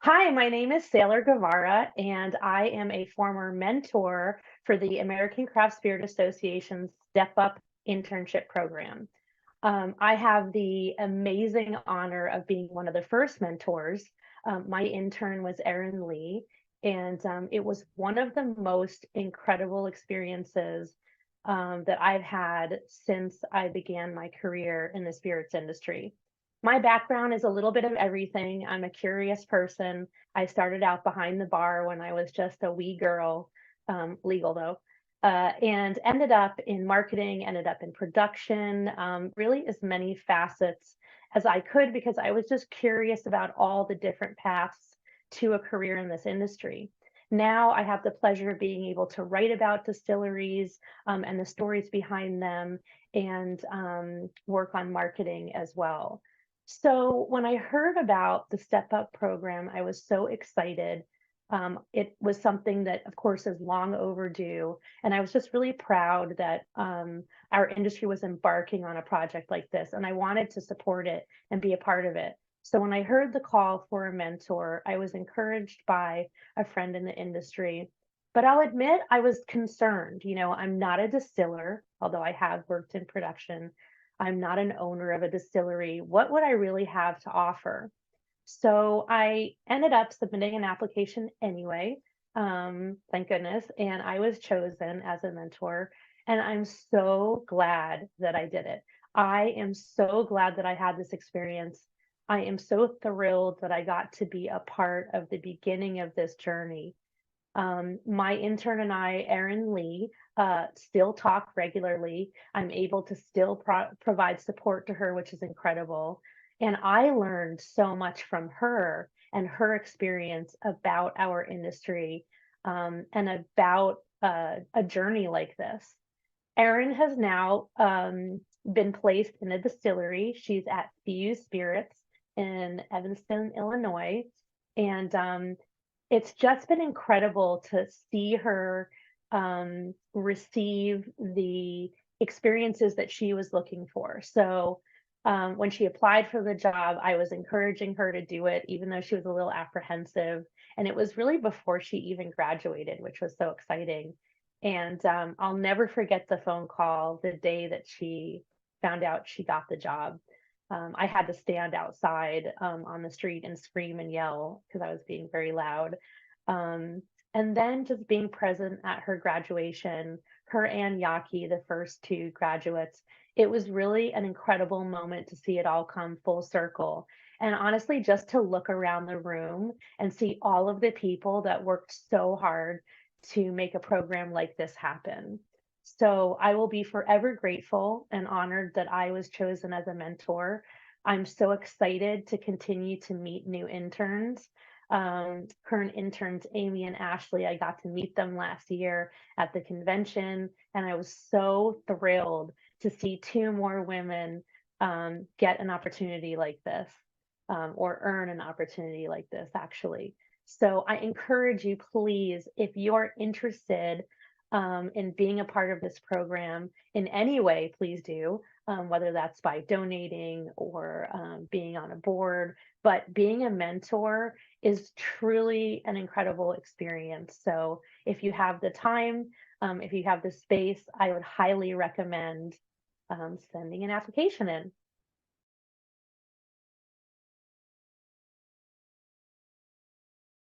Hi, my name is Sailor Guevara, and I am a former mentor for the American Craft Spirit Association's STEPUP internship program. I have the amazing honor of being one of the first mentors. My intern was Erin Lee, and it was one of the most incredible experiences that I've had since I began my career in the spirits industry. My background is a little bit of everything. I'm a curious person. I started out behind the bar when I was just a wee girl, legal though, and ended up in marketing, ended up in production, really as many facets as I could because I was just curious about all the different paths to a career in this industry. Now I have the pleasure of being able to write about distilleries and the stories behind them and work on marketing as well. So when I heard about the Step Up program, I was so excited. It was something that, of course, is long overdue. And I was just really proud that our industry was embarking on a project like this. And I wanted to support it and be a part of it. So when I heard the call for a mentor, I was encouraged by a friend in the industry. But I'll admit I was concerned. I'm not a distiller, although I have worked in production. I'm not an owner of a distillery. What would I really have to offer? So I ended up submitting an application anyway, thank goodness, and I was chosen as a mentor, and I'm so glad that I did it. I am so glad that I had this experience. I am so thrilled that I got to be a part of the beginning of this journey. My intern and I, Erin Lee, still talk regularly. I'm able to still provide support to her, which is incredible. And I learned so much from her and her experience about our industry and about a journey like this. Erin has now been placed in a distillery. She's at Fuse Spirits in Evanston, Illinois. And it's just been incredible to see her receive the experiences that she was looking for. So when she applied for the job, I was encouraging her to do it, even though she was a little apprehensive. And it was really before she even graduated, which was so exciting. And I'll never forget the phone call the day that she found out she got the job. I had to stand outside on the street and scream and yell because I was being very loud. Um, and then just being present at her graduation, her and Yaki, the first two graduates, it was really an incredible moment to see it all come full circle. And honestly, just to look around the room and see all of the people that worked so hard to make a program like this happen. So I will be forever grateful and honored that I was chosen as a mentor. I'm so excited to continue to meet new interns. Current interns, Amy and Ashley, I got to meet them last year at the convention, and I was so thrilled to see two more women get an opportunity like this, or earn an opportunity like this, actually. So I encourage you, please, if you're interested in being a part of this program in any way, please do, whether that's by donating or being on a board. But being a mentor is truly an incredible experience. So if you have the time, if you have the space, I would highly recommend sending an application in.